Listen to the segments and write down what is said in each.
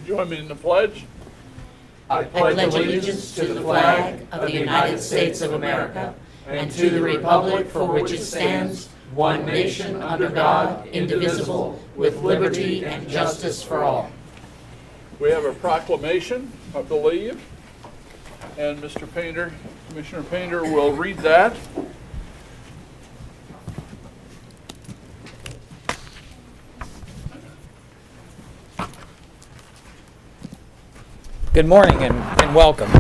join me in the pledge? I pledge allegiance to the flag of the United States of America and to the republic for which it stands, one nation under God, indivisible, with liberty and justice for all. We have a proclamation, I believe, and Mr. Painter, Commissioner Painter will read that. Good morning and welcome.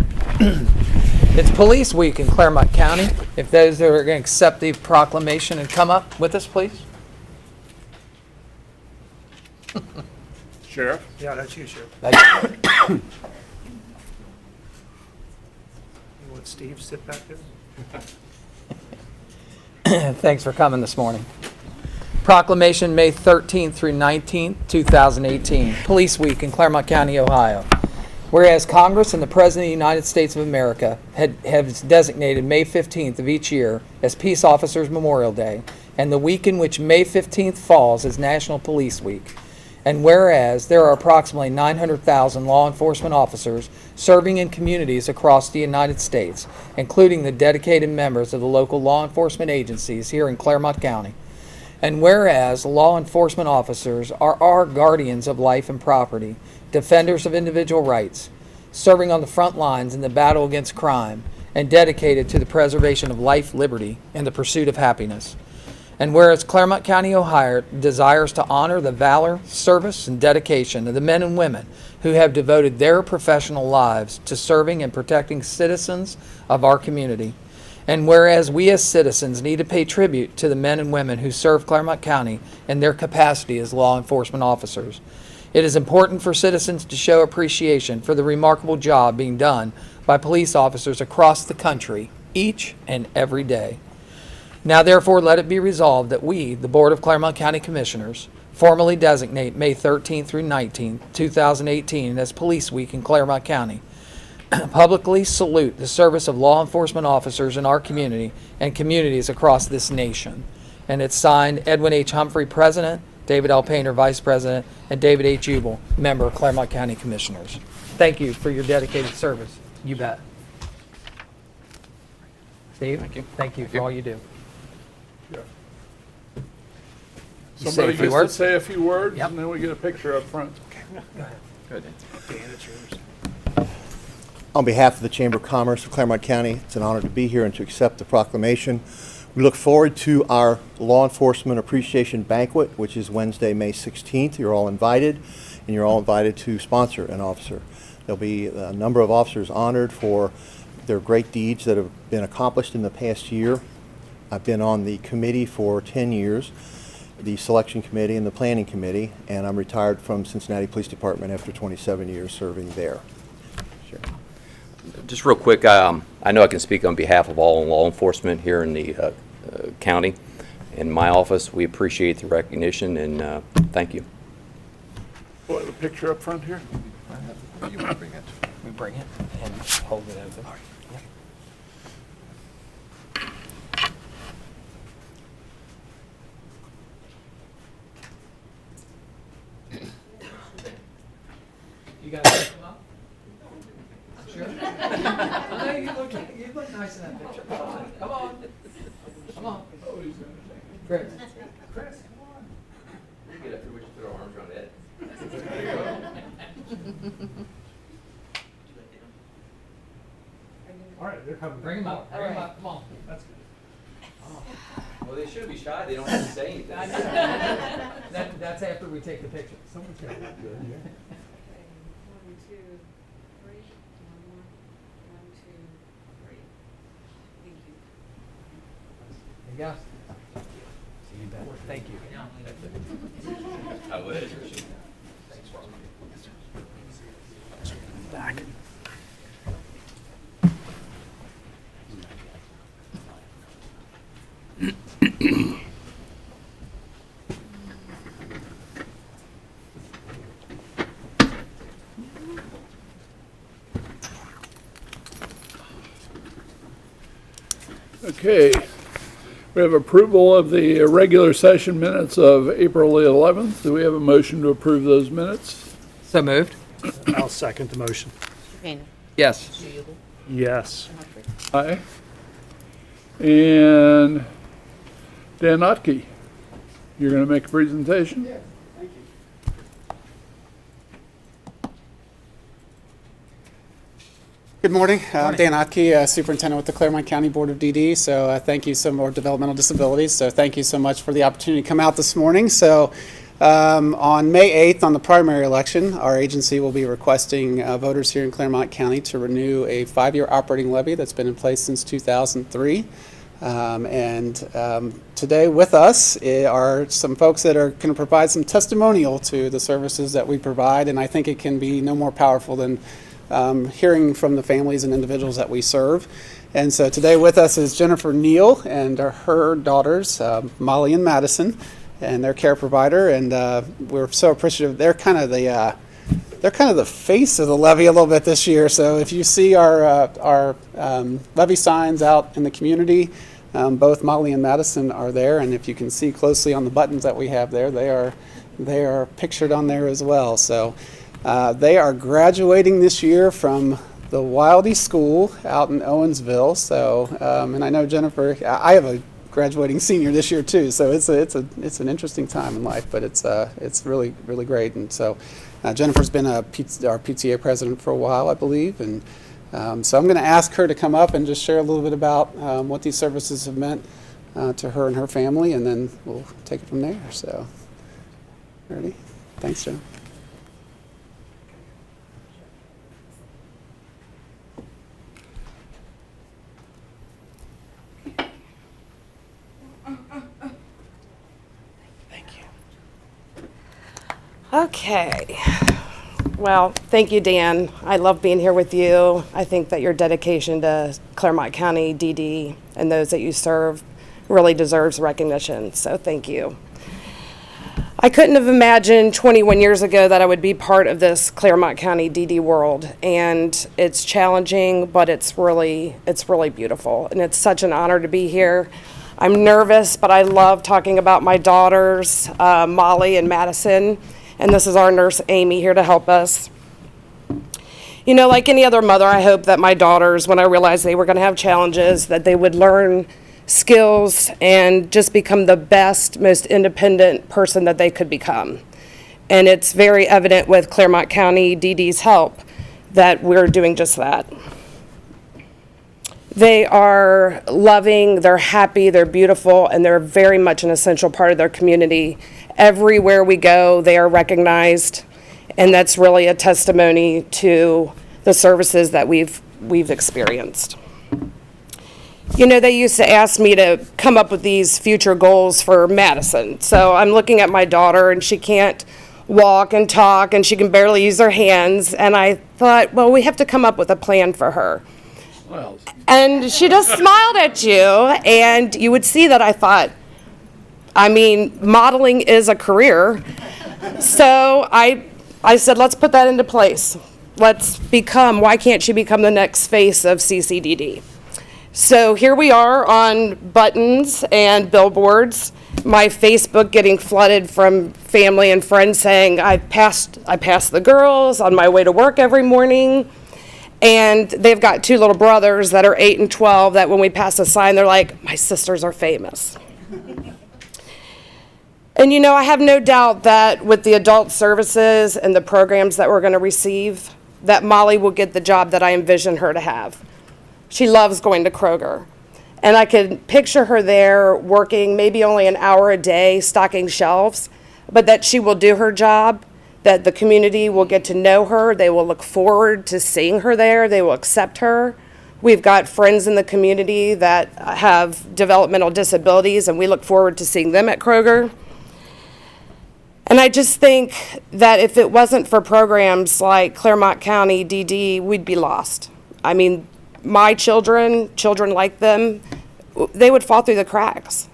It's Police Week in Clermont County. If those that are going to accept the proclamation and come up with us, please. Sheriff? Yeah, that's you, Sheriff. Thank You want Steve to sit back there? Thanks for coming this morning. Proclamation May 13th through 19th, 2018. Police Week in Clermont County, Ohio. Whereas Congress and the President of the United States of America have designated May 15th of each year as Peace Officers Memorial Day, and the week in which May 15th falls is National Police Week. And whereas there are approximately 900,000 law enforcement officers serving in communities across the United States, including the dedicated members of the local law enforcement agencies here in Clermont County. And whereas law enforcement officers are our guardians of life and property, defenders of individual rights, serving on the front lines in the battle against crime, and dedicated to the preservation of life, liberty, and the pursuit of happiness. And whereas Clermont County, Ohio desires to honor the valor, service, and dedication of the men and women who have devoted their professional lives to serving and protecting citizens of our community. And whereas we as citizens need to pay tribute to the men and women who serve Clermont County in their capacity as law enforcement officers. It is important for citizens to show appreciation for the remarkable job being done by police officers across the country each and every day. Now therefore let it be resolved that we, the Board of Clermont County Commissioners, formally designate May 13th through 19th, 2018 as Police Week in Clermont County. Publicly salute the service of law enforcement officers in our community and communities across this nation. And it's signed Edwin H. Humphrey, President, David L. Painter, Vice President, and David H. Jubal, Member of Clermont County Commissioners. Thank you for your dedicated service. You bet. Steve? Thank you. Thank you for all you do. Yeah. You say a Somebody few gets words? to say a few words, Yep. and then we get a picture up front. Good. Dan, it's yours. On behalf of the Chamber of Commerce of Clermont County, it's an honor to be here and to accept the proclamation. We look forward to our Law Enforcement Appreciation Banquet, which is Wednesday, May 16th. You're all invited, and you're all invited to sponsor an officer. There'll be a number of officers honored for their great deeds that have been accomplished in the past year. I've been on the committee for 10 years, the selection committee and the planning committee, and I'm retired from Cincinnati Police Department after 27 years serving there. Sure. Just real quick, I know I can speak on behalf of all law enforcement here in the county. In my office, we appreciate the recognition and thank you. What, a picture up front here? You want to bring it? We bring it and hold it over. You guys pick them up? Sure. I know you look nice in that picture. Come on, come on. Come on. Chris. Chris, come on. We get up here, we should put our arms around Ed. All right, they're coming. Bring him up, bring him up, come on. That's good. Well, they shouldn't be shy, they don't have to say anything. That's after we take the picture. Someone's got that good, yeah. Okay, 1, 2, 3. One more. 1, 2, 3. Thank you. There you go. See you back. Thank you. I would. Back. Okay, we have approval of the regular session minutes of April the 11th. Do we have a motion to approve those minutes? So moved. I'll second the motion. Painter. Yes. Jubal. Yes. Humphrey. Aye. And Dan Notke, you're going to make a presentation? Yeah. Good morning. Dan Otke, Superintendent with the Clermont County Board of DD. So thank you so much, Developmental Disabilities. So thank you so much for the opportunity to come out this morning. So on May 8th, on the primary election, our agency will be requesting voters here in Clermont County to renew a 5-year operating levy that's been in place since 2003. Today with us are some folks that are going to provide some testimonial to the services that we provide, and I think it can be no more powerful than hearing from the families and individuals that we serve. And so today with us is Jennifer Neal and her daughters, Molly and Madison, and their care provider. And we're so appreciative. They're kind of the face of the levy a little bit this year. So if you see our levy signs out in the community, both Molly and Madison are there. And if you can see closely on the buttons that we have there, they are pictured on there as well. So they are graduating this year from the Wildy School out in Owensville. So, and I know Jennifer, I have a graduating senior this year too. So it's an interesting time in life, but it's really, really great. And so Jennifer's been our PTA president for a while, I believe. And so I'm going to ask her to come up and just share a little bit about what these services have meant to her and her family, and then we'll take it from there. So, ready? Thanks, Jen. Okay. Well, thank you, Dan. I love being here with you. I think that your dedication to Clermont County DD and those that you serve really deserves recognition, so thank you. I couldn't have imagined 21 years ago that I would be part of this Clermont County DD world, and it's challenging, but it's really beautiful, and it's such an honor to be here. I'm nervous, but I love talking about my daughters, Molly and Madison, and this is our nurse, Amy, here to help us. You know, like any other mother, I hope that my daughters, when I realized they were going to have challenges, that they would learn skills and just become the best, most independent person that they could become. And it's very evident with Clermont County DD's help that we're doing just that. They are loving, they're happy, they're beautiful, and they're very much an essential part of their community. Everywhere we go, they are recognized, and that's really a testimony to the services that we've experienced. You know, they used to ask me to come up with these future goals for Madison. So I'm looking at my daughter, and she can't walk and talk, and she can barely use her hands. And I thought, well, we have to come up with a plan for her. Well, And she just smiled at you, and you would see that I thought, I mean, modeling is a career. So I said, let's put that into place. Why can't she become the next face of CCDD? So here we are on buttons and billboards. My Facebook getting flooded from family and friends saying I passed the girls on my way to work every morning. And they've got 2 little brothers that are 8 and 12 that when we pass a sign, they're like, my sisters are famous. And you know, I have no doubt that with the adult services and the programs that we're going to receive, that Molly will get the job that I envision her to have. She loves going to Kroger. And I could picture her there working maybe only an hour a day stocking shelves, but that she will do her job, that the community will get to know her, they will look forward to seeing her there, they will accept her. We've got friends in the community that have developmental disabilities, and we look forward to seeing them at Kroger. And I just think that if it wasn't for programs like Clermont County DD, we'd be lost. I mean, my children like them, they would fall through the cracks.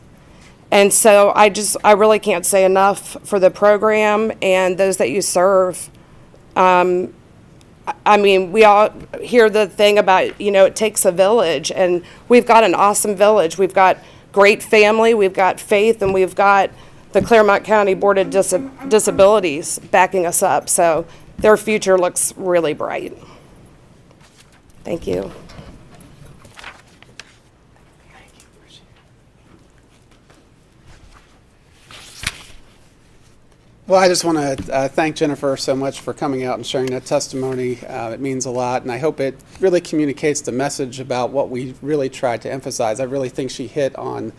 And so I really can't say enough for the program and those that you serve. I mean, we all hear the thing about, you know, it takes a village, and we've got an awesome village. We've got great family, we've got faith, and we've got the Clermont County Board of Disabilities backing us up. So their future looks really bright. Thank you. Well, I just want to thank Jennifer so much for coming out and sharing that testimony. It means a lot, and I hope it really communicates the message about what we really tried to emphasize. I really think she hit on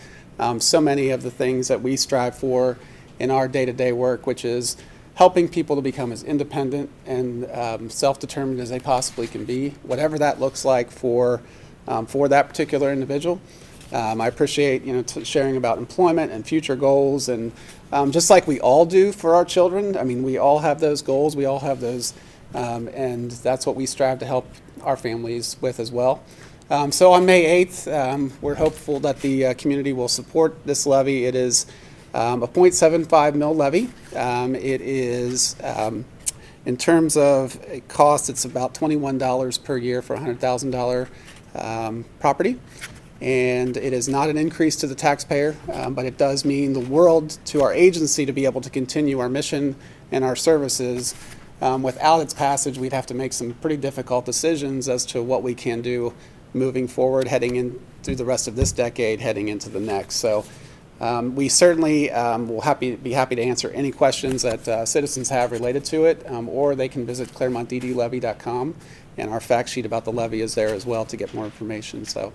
so many of the things that we strive for in our day-to-day work, which is helping people to become as independent and self-determined as they possibly can be, whatever that looks like for that particular individual. I appreciate sharing about employment and future goals, and just like we all do for our children. I mean, we all have those goals, we all have those, and that's what we strive to help our families with as well. So on May 8th, we're hopeful that the community will support this levy. It is a 0.75 mil levy. It is, in terms of a cost, it's about $21 per year for a $100,000 property. And it is not an increase to the taxpayer, but it does mean the world to our agency to be able to continue our mission and our services. Without its passage, we'd have to make some pretty difficult decisions as to what we can do moving forward, heading in through the rest of this decade, heading into the next. So we certainly will be happy to answer any questions that citizens have related to it, or they can visit ClermontDDlevy.com, and our fact sheet about the levy is there as well to get more information. So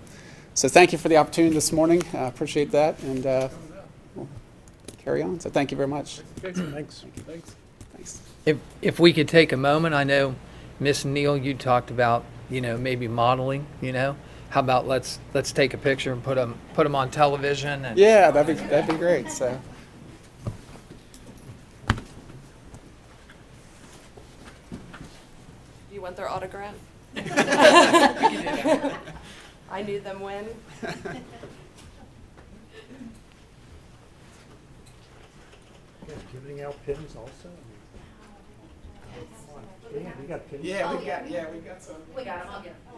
thank you for the opportunity this morning. I appreciate that, and we'll carry on. So thank you very much. Okay, Thanks. thanks. If we could take a moment, I know, Miss Neal, you talked about, maybe modeling, How about let's take a picture and put them on television? And Yeah, that'd be great. So. You want their autograph? I knew them when. Giving out pins also? Yeah, we got pins. we got some. We got them, I'll get them.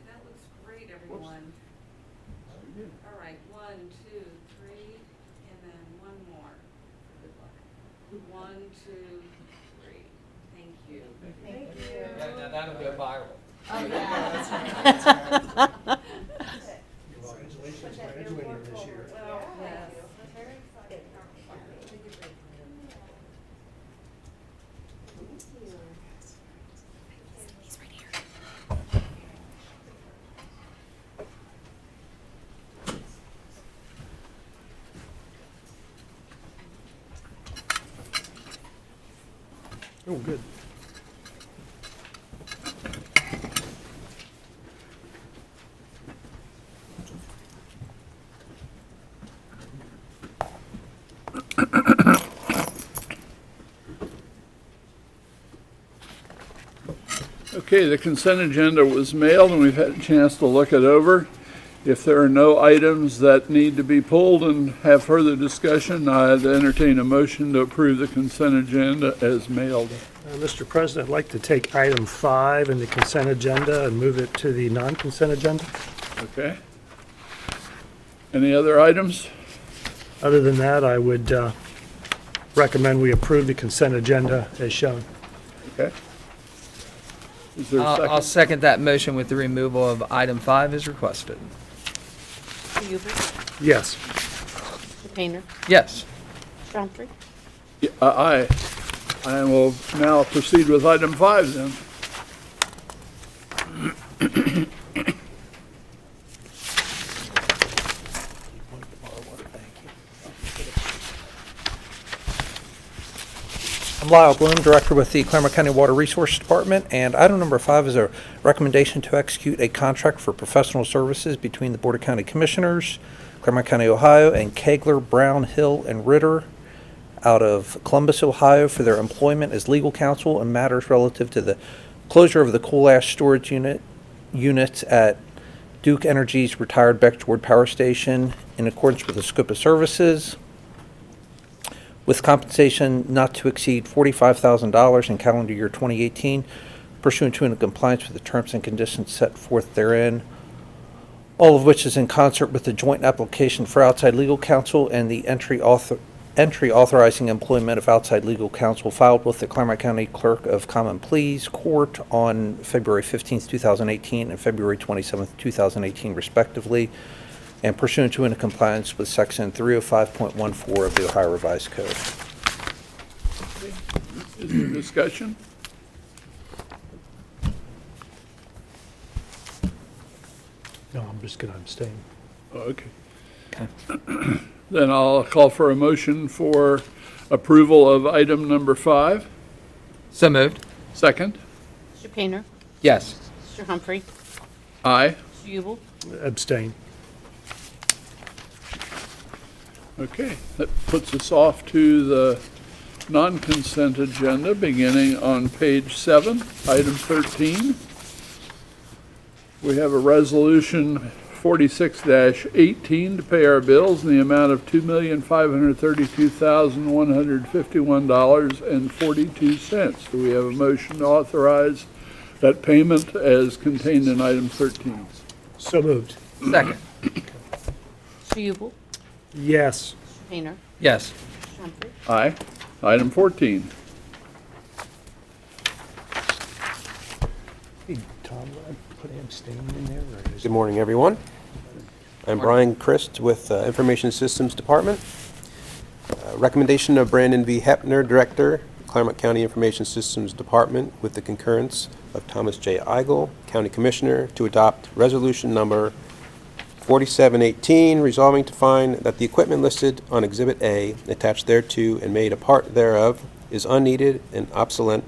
That looks great, everyone. All right, 1, 2, 3, and then one more. Good luck. 1, 2, 3. Thank you. Thank you. now that'll go viral. Congratulations for graduating this year. Yes. Oh, good. Okay, the consent agenda was mailed and we've had a chance to look it over. If there are no items that need to be pulled and have further discussion, I'd entertain a motion to approve the consent agenda as mailed. Mr. President, I'd like to take item 5 in the consent agenda and move it to the non-consent agenda. Okay. Any other items? Other than that, I would recommend we approve the consent agenda as shown. Okay. Is there a I'll second? second that motion with the removal of item 5 as requested. Hubert, Yes. Painter, Yes. Roundtree. Yeah, aye. I will now proceed with item 5 then. I'm Lyle Bloom, Director with the Clermont County Water Resources Department, and item number 5 is a recommendation to execute a contract for professional services between the Board of County Commissioners, Clermont County, Ohio, and Kegler, Brown, Hill, and Ritter out of Columbus, Ohio, for their employment as legal counsel in matters relative to the closure of the coal ash storage units at Duke Energy's retired Beckjord Power Station in accordance with the scope of services, with compensation not to exceed $45,000 in calendar year 2018, pursuant to and in compliance with the terms and conditions set forth therein. all of which is in concert with the joint application for outside legal counsel and the entry authorizing employment of outside legal counsel filed with the Clermont County Clerk of Common Pleas Court on February 15th, 2018 and February 27th, 2018 respectively, and pursuant to and in compliance with Section 305.14 of the Ohio Revised Code. Is there discussion? No, I'm just going to abstain. Okay. Then I'll call for a motion for approval of item number 5. So moved. Second? Mr. Painter? Yes. Mr. Humphrey? Aye. Mr. Ubel? Abstain. Okay, that puts us off to the non-consent agenda, beginning on page 7, item 13. We have a resolution 46-18 to pay our bills in the amount of $2,532,151.42. Do we have a motion to authorize that payment as contained in item 13? So moved. Second. Mr. Ubel? Yes. Mr. Painter? Yes. Mr. Humphrey? Aye. Item 14. Hey, Tom, I put abstain in there? Or is Good morning, everyone. I'm Brian Christ with Information Systems Department. Recommendation of Brandon V. Hepner, Director, Clermont County Information Systems Department, with the concurrence of Thomas J. Eigel, County Commissioner, to adopt Resolution Number 4718, resolving to find that the equipment listed on Exhibit A, attached thereto and made a part thereof, is unneeded and obsolete,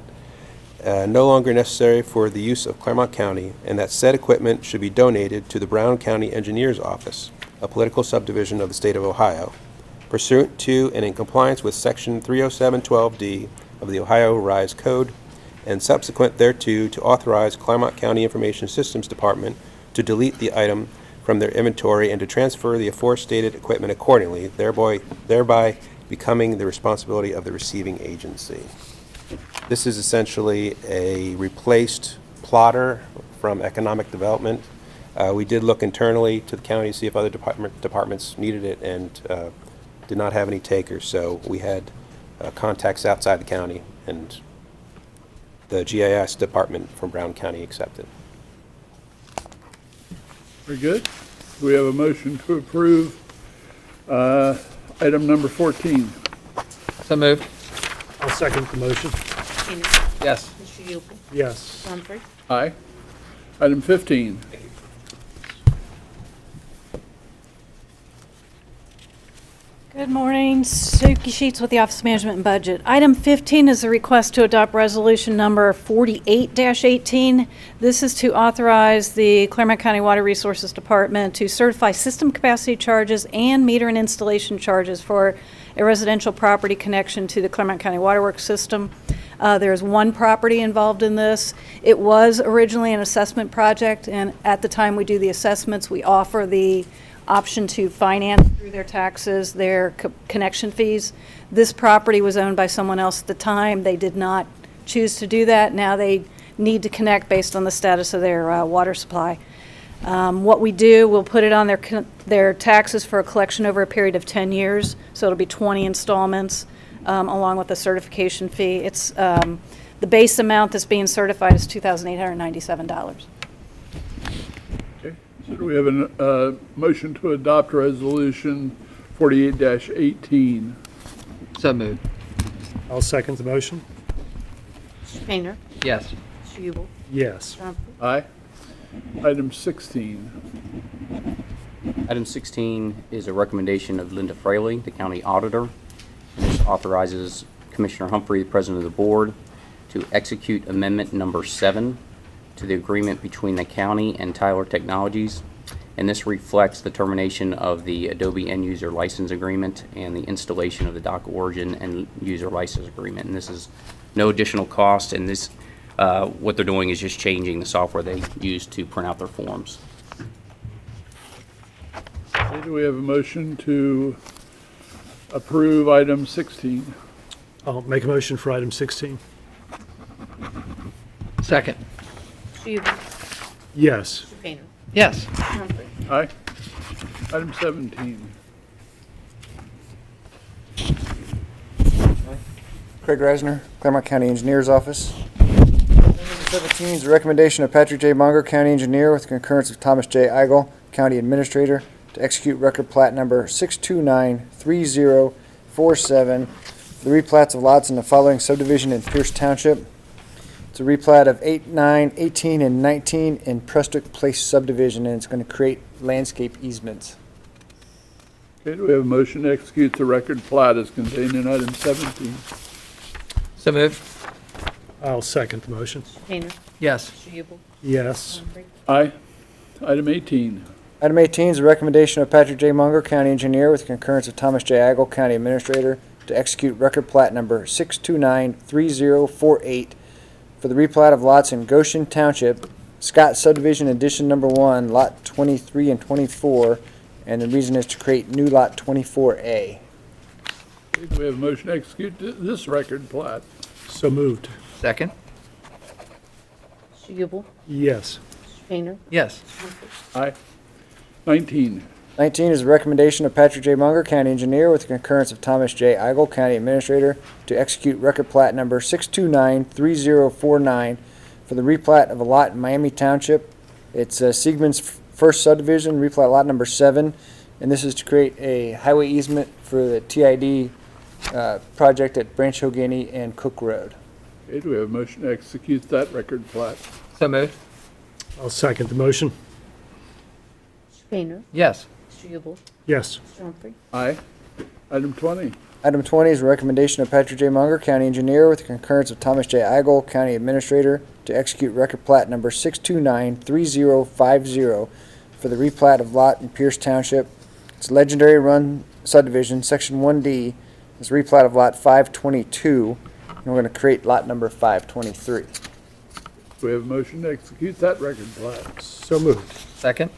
no longer necessary for the use of Clermont County, and that said equipment should be donated to the Brown County Engineers Office, a political subdivision of the state of Ohio, pursuant to and in compliance with Section 30712D of the Ohio Revised Code, and subsequent thereto to authorize Clermont County Information Systems Department to delete the item from their inventory and to transfer the aforestated equipment accordingly, thereby becoming the responsibility of the receiving agency. This is essentially a replaced plotter from economic development. We did look internally to the county to see if other departments needed it and did not have any takers, so we had contacts outside the county, and the GIS department from Brown County accepted. Very good. Do we have a motion to approve item number 14? So moved. I'll second the motion. Mr. Painter? Yes. Mr. Ubel? Yes. Mr. Humphrey? Aye. Item 15. Good morning, Suki Sheets with the Office of Management and Budget. Item 15 is a request to adopt resolution number 48-18. This is to authorize the Clermont County Water Resources Department to certify system capacity charges and meter and installation charges for a residential property connection to the Clermont County Waterworks system. There's one property involved in this. It was originally an assessment project, and at the time we do the assessments, we offer the option to finance through their taxes, their connection fees. This property was owned by someone else at the time. They did not choose to do that. Now they need to connect based on the status of their water supply. What we do, we'll put it on their taxes for a collection over a period of 10 years, so it'll be 20 installments along with the certification fee. It's the base amount that's being certified is $2,897. Do we have a motion to adopt resolution 48-18? So moved. I'll second the motion. Mr. Painter? Yes. Mr. Ubel? Yes. Mr. Humphrey? Aye. Item 16. Item 16 is a recommendation of Linda Fraley, the county auditor. And this authorizes Commissioner Humphrey, the president of the board, to execute amendment number 7 to the agreement between the county and Tyler Technologies. And this reflects the termination of the Adobe end user license agreement and the installation of the dock origin and user license agreement. And this is no additional cost, and this what they're doing is just changing the software they use to print out their forms. Okay, do we have a motion to approve item 16? I'll make a motion for item 16. Second. Mr. Ubel? Yes. Mr. Painter? Yes. Humphrey. Aye. Item 17. Craig Reisner, Clermont County Engineer's Office. Number 17 is a recommendation of Patrick J. Munger, County Engineer, with concurrence of Thomas J. Eigel, County Administrator, to execute record plat number 6293047 for the replats of lots in the following subdivision in Pierce Township. It's a replat of 8, 9, 18, and 19 in Prestwick Place subdivision, and it's going to create landscape easements. Okay, do we have a motion to execute the record plat as contained in item 17? So moved. I'll second the motion. Painter. Yes. Jubal. Yes. Humphrey. Aye. Item 18. Item 18 is a recommendation of Patrick J. Munger, County Engineer, with concurrence of Thomas J. Eigel, County Administrator, to execute record plat number 6293048 for the replat of lots in Goshen Township, Scott Subdivision Addition Number 1, Lot 23 and 24, and the reason is to create new Lot 24A. Okay, do we have a motion to execute this record plat? So moved. Second. Jubal. Yes. Painter. Yes. Humphrey. Aye. 19. 19 is a recommendation of Patrick J. Munger, County Engineer, with the concurrence of Thomas J. Eigel, County Administrator, to execute record plat number 6293049 for the replat of a lot in Miami Township. It's Siegmund's first subdivision, replat lot number 7, and this is to create a highway easement for the TID project at Branch Hill Guinea and Cook Road. Okay, do we have a motion to execute that record plat? So moved. I'll second the motion. Painter. Yes. Jubal. Yes. Humphrey. Aye. Item 20. Item 20 is a recommendation of Patrick J. Munger, County Engineer, with the concurrence of Thomas J. Eigel, County Administrator, to execute record plat number 6293050 for the replat of lot in Pierce Township. It's Legendary Run Subdivision, Section 1D. It's a replat of lot 522, and we're going to create lot number 523. Do we have a motion to execute that record plat? So moved. Second.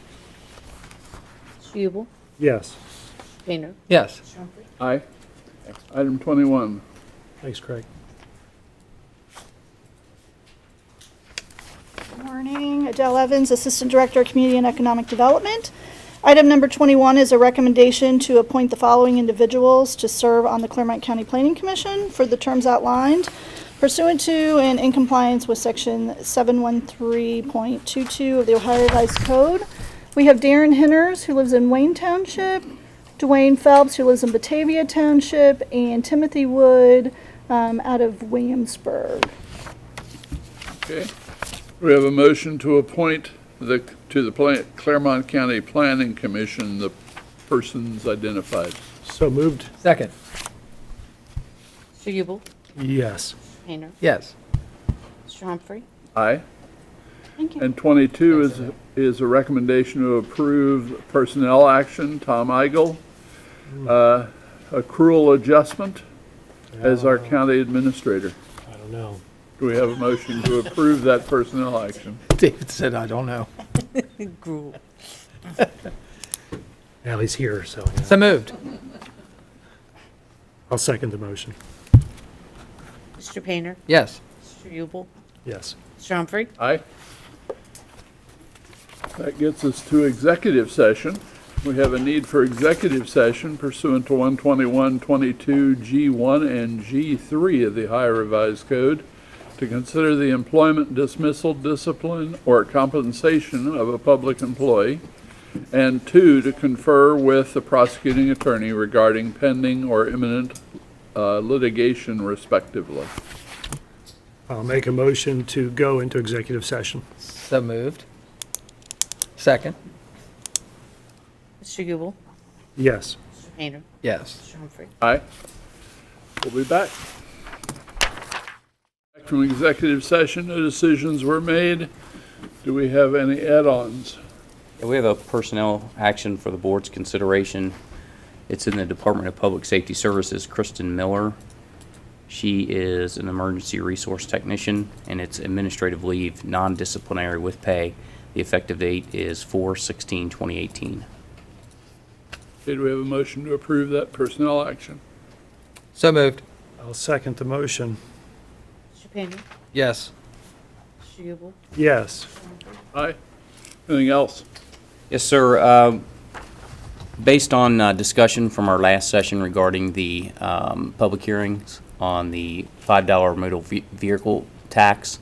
Jubal. Yes. Painter. Yes. Humphrey. Aye. Item 21. Thanks, Craig. Good morning. Adele Evans, Assistant Director of Community and Economic Development. Item number 21 is a recommendation to appoint the following individuals to serve on the Clermont County Planning Commission for the terms outlined pursuant to and in compliance with Section 713.22 of the Ohio Revised Code. We have Darren Henners, who lives in Wayne Township, Dwayne Phelps, who lives in Batavia Township, and Timothy Wood out of Williamsburg. Okay. We have a motion to appoint to the Clermont County Planning Commission the persons identified. So moved. Second. Jubal. Yes. Painter. Yes. Mr. Humphrey. Aye. Thank you. And 22 is a recommendation to approve personnel action, Tom Eigel, accrual adjustment as our county administrator. I don't know. Do we have a motion to approve that personnel action? David said, I don't know. Gruel. Well, he's here, so yeah. So moved. I'll second the motion. Mr. Painter. Yes. Mr. Jubal. Yes. Mr. Humphrey. Aye. That gets us to executive session. We have a need for executive session pursuant to 121.22 G1 and G3 of the Ohio Revised Code to consider the employment, dismissal, discipline, or compensation of a public employee, and 2, to confer with the prosecuting attorney regarding pending or imminent litigation, respectively. I'll make a motion to go into executive session. So moved. Second. Mr. Jubal. Yes. Mr. Painter. Yes. Mr. Humphrey. Aye. We'll be back. Back from executive session, no decisions were made. Do we have any add-ons? Yeah, we have a personnel action for the board's consideration. It's in the Department of Public Safety Services, Kristen Miller. She is an emergency resource technician, and it's administrative leave, non-disciplinary with pay. The effective date is 4/16/2018. Okay, do we have a motion to approve that personnel action? So moved. I'll second the motion. Mr. Painter. Yes. Mr. Jubal. Yes. Aye. Anything else? Yes, sir. Based on discussion from our last session regarding the public hearings on the $5 motor vehicle tax,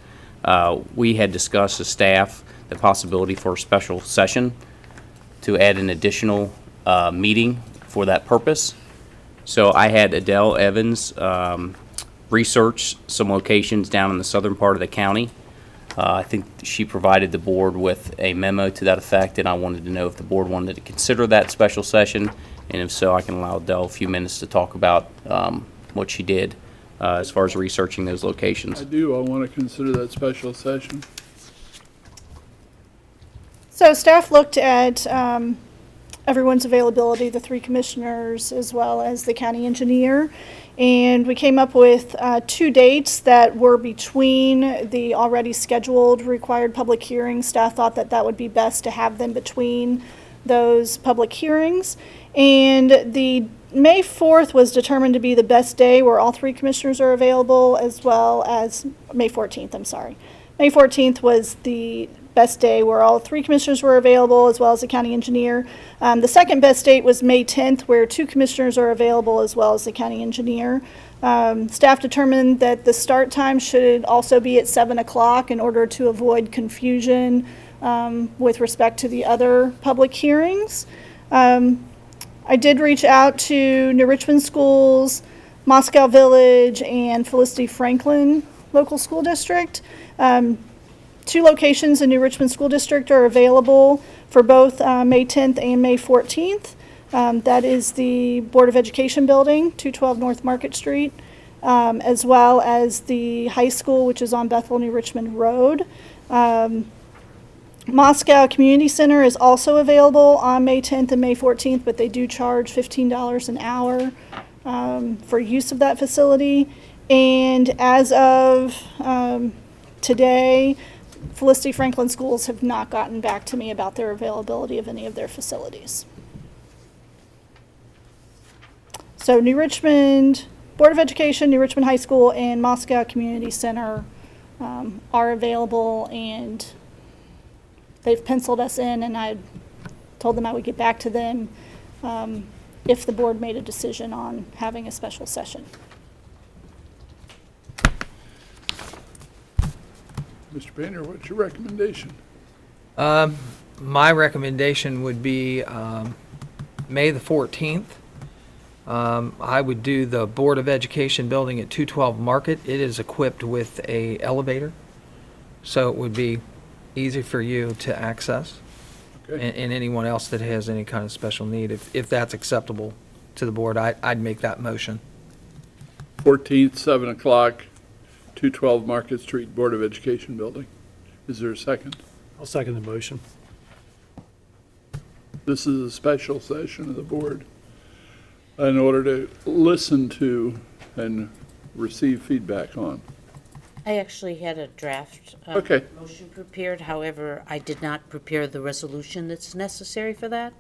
we had discussed as staff the possibility for a special session to add an additional meeting for that purpose. So I had Adele Evans research some locations down in the southern part of the county. I think she provided the board with a memo to that effect, and I wanted to know if the board wanted to consider that special session, and if so, I can allow Adele a few minutes to talk about what she did as far as researching those locations. I do. I want to consider that special session. So staff looked at everyone's availability, the three commissioners as well as the county engineer, and we came up with 2 dates that were between the already scheduled required public hearings. Staff thought that that would be best to have them between those public hearings, and the May 4th was determined to be the best day where all three commissioners are available, as well as May 14th, I'm sorry. May 14th was the best day where all three commissioners were available, as well as the county engineer. The second best date was May 10th, where 2 commissioners are available, as well as the county engineer. Staff determined that the start time should also be at 7 o'clock in order to avoid confusion with respect to the other public hearings. I did reach out to New Richmond Schools, Moscow Village, and Felicity Franklin Local School District. 2 locations in New Richmond School District are available for both May 10th and May 14th. That is the Board of Education building, 212 North Market Street, as well as the high school, which is on Bethel New Richmond Road. Moscow Community Center is also available on May 10th and May 14th, but they do charge $15 an hour for use of that facility. And as of today, Felicity Franklin Schools have not gotten back to me about their availability of any of their facilities. So New Richmond Board of Education, New Richmond High School, and Moscow Community Center are available, and they've penciled us in, and I told them I would get back to them if the board made a decision on having a special session. Mr. Painter, what's your recommendation? My recommendation would be May the 14th. I would do the Board of Education building at 212 Market. It is equipped with a elevator, so it would be easy for you to access. Okay. And anyone else that has any kind of special need. If that's acceptable to the board, I'd make that motion. 14th, 7 o'clock, 212 Market Street, Board of Education building. Is there a second? I'll second the motion. This is a special session of the board in order to listen to and receive feedback on. I actually had a draft Okay. motion prepared. However, I did not prepare the resolution that's necessary for that,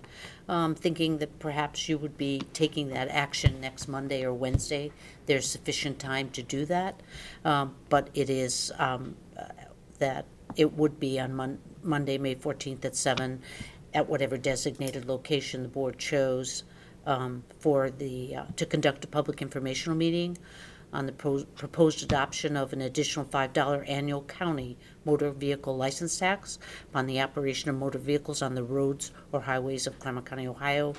thinking that perhaps you would be taking that action next Monday or Wednesday. There's sufficient time to do that, but it is that it would be on Monday, May 14th at 7, at whatever designated location the board chose for the to conduct a public informational meeting on the proposed adoption of an additional $5 annual county motor vehicle license tax upon the operation of motor vehicles on the roads or highways of Clermont County, Ohio,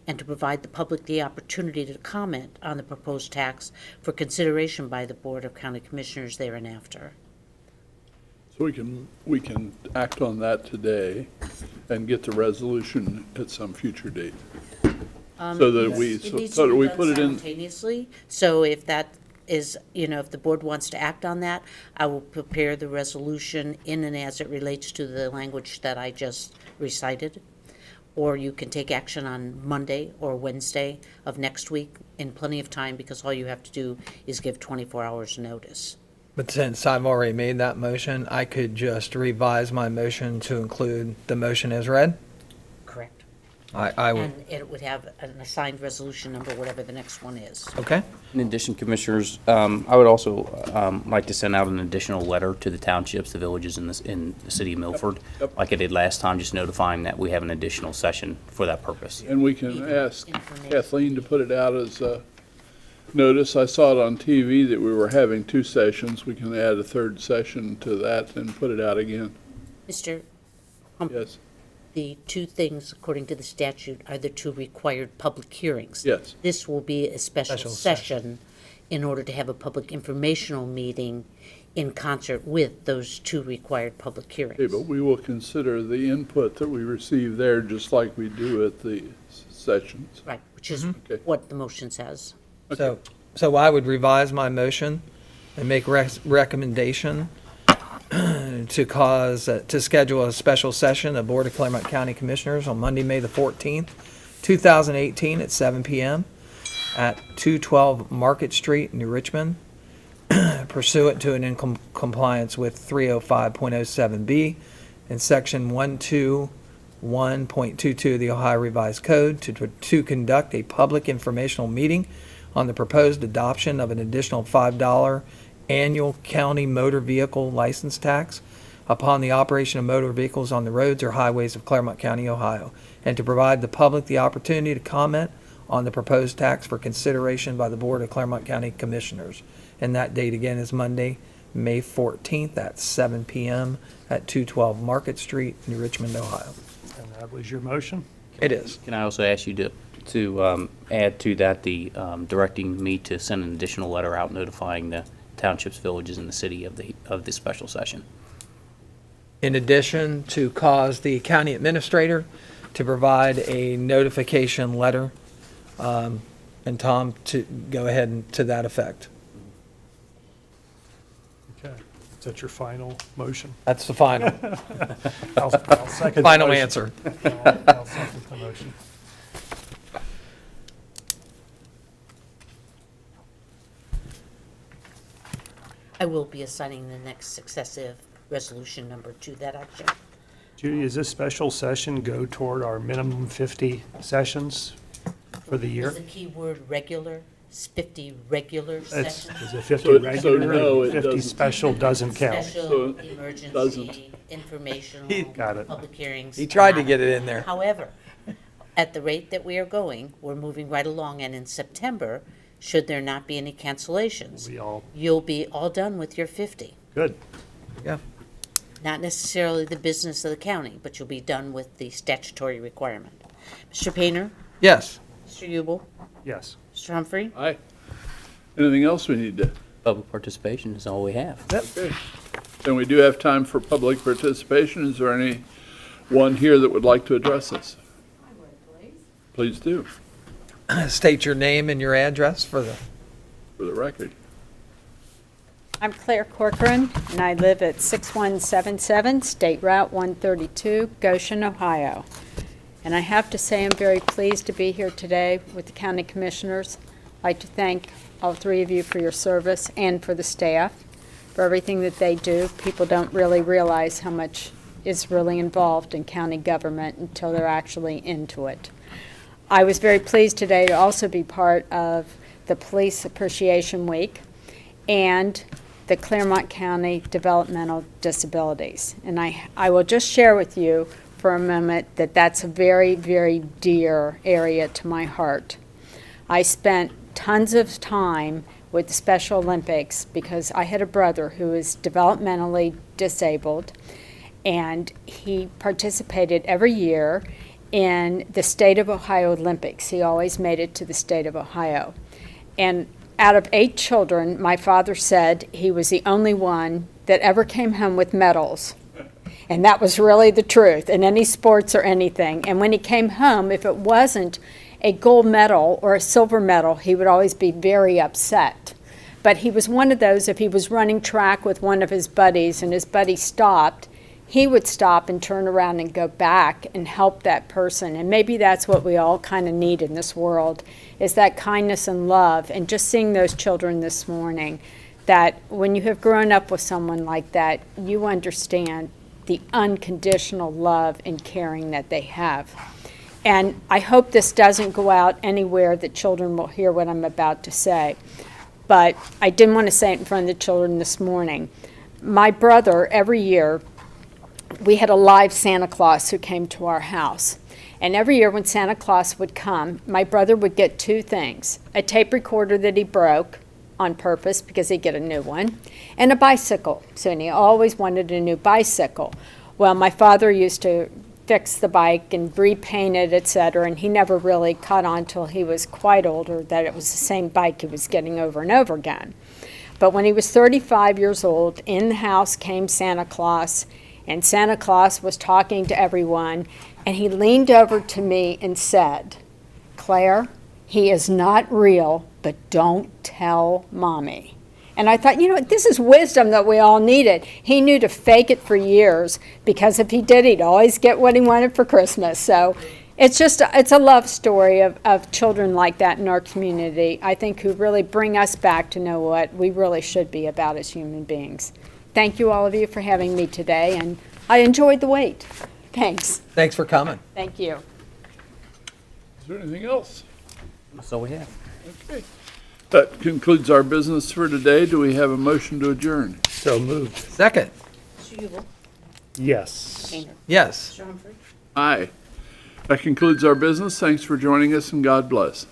and to provide the public the opportunity to comment on the proposed tax for consideration by the Board of County Commissioners thereafter. So we can act on that today and get the resolution at some future date. So that we, It needs so to that be we done put it in. simultaneously. So if that is, if the board wants to act on that, I will prepare the resolution in and as it relates to the language that I just recited. Or you can take action on Monday or Wednesday of next week in plenty of time, because all you have to do is give 24 hours notice. But since I've already made that motion, I could just revise my motion to include the motion as read. Correct. I will. And it would have an assigned resolution number, whatever the next one is. Okay. In addition, Commissioners, I would also like to send out an additional letter to the townships, the villages in the city of Milford, Yep. like I did last time, just notifying that we have an additional session for that purpose. And we can ask Kathleen to put it out as a notice. I saw it on TV that we were having 2 sessions. We can add a 3rd session to that and put it out again. Mr. Humphrey? Yes, The 2 things, according to the statute, are the 2 required public hearings. yes. This will be a special Special session in order to have a public informational meeting in concert with those 2 required public Okay, hearings. but we will consider the input that we receive there just like we do at the sessions. Right, which is Okay. what the motion says. So I would revise my motion and make recommendation to schedule a special session of Board of Clermont County Commissioners on Monday, May the 14th, 2018 at 7 p.m. at 212 Market Street, New Richmond, pursuant to and in compliance with 305.07B and Section 121.22 of the Ohio Revised Code to conduct a public informational meeting on the proposed adoption of an additional $5 annual county motor vehicle license tax upon the operation of motor vehicles on the roads or highways of Clermont County, Ohio, and to provide the public the opportunity to comment on the proposed tax for consideration by the Board of Clermont County Commissioners. And that date again is Monday, May 14th at 7 p.m. at 212 Market Street, New Richmond, Ohio. And that was your motion? It is. Can I also ask you to add to that the directing me to send an additional letter out notifying the townships, villages, and the city of the special session? In addition, to cause the county administrator to provide a notification letter, and Tom to go ahead and to that effect. Okay. Is that your final motion? That's the final, I'll second the final motion. answer. I'll second the motion. I will be assigning the next successive resolution number to that action. Judy, does this special session go toward our minimum 50 sessions for the year? Is the key word regular? 50 regular Is sessions? it 50 So regular no, and it 50 doesn't. special doesn't count? Special, So doesn't. emergency, informational, Got it. public hearings. He tried to not- get it in there. However, at the rate that we are going, we're moving right along, and in September, should there not be any cancellations, We all, you'll be all done with your 50. good. Yeah. Not necessarily the business of the county, but you'll be done with the statutory requirement. Mr. Painter? Yes. Mr. Ubel? Yes. Mr. Humphrey? Aye. Anything else we need to? Public participation is all we have. Okay. Then we do have time for public participation. Is there anyone here that would like to address us? I would, please. Please do, State your name and your address for the, for the record. I'm Claire Corcoran, and I live at 6177 State Route 132, Goshen, Ohio. And I have to say I'm very pleased to be here today with the county commissioners. I'd like to thank all 3 of you for your service and for the staff for everything that they do. People don't really realize how much is really involved in county government until they're actually into it. I was very pleased today to also be part of the Police Appreciation Week and the Clermont County Developmental Disabilities. And I will just share with you for a moment that that's a very, very dear area to my heart. I spent tons of time with the Special Olympics because I had a brother who is developmentally disabled, and he participated every year in the State of Ohio Olympics. He always made it to the State of Ohio. And out of 8 children, my father said he was the only one that ever came home with medals. And that was really the truth in any sports or anything. And when he came home, if it wasn't a gold medal or a silver medal, he would always be very upset. But he was one of those, if he was running track with one of his buddies and his buddy stopped, he would stop and turn around and go back and help that person. And maybe that's what we all kind of need in this world, is that kindness and love. And just seeing those children this morning, that when you have grown up with someone like that, you understand the unconditional love and caring that they have. And I hope this doesn't go out anywhere that children will hear what I'm about to say. But I didn't want to say it in front of the children this morning. My brother, every year, we had a live Santa Claus who came to our house. And every year when Santa Claus would come, my brother would get two things: a tape recorder that he broke on purpose because he'd get a new one, and a bicycle. So he always wanted a new bicycle. Well, my father used to fix the bike and repaint it, etc., and he never really caught on till he was quite older that it was the same bike he was getting over and over again. But when he was 35 years old, in the house came Santa Claus, and Santa Claus was talking to everyone, and he leaned over to me and said, "Claire, he is not real, but don't tell Mommy." And I thought, this is wisdom that we all needed. He knew to fake it for years, because if he did, he'd always get what he wanted for Christmas. So it's a love story of children like that in our community, I think, who really bring us back to know what we really should be about as human beings. Thank you, all of you, for having me today, and I enjoyed the wait. Thanks. Thanks for coming. Thank you. Is there anything else? That's all we have. Okay. That concludes our business for today. Do we have a motion to adjourn? So moved. Second. Yes. Yes. Aye. That concludes our business. Thanks for joining us, and God bless.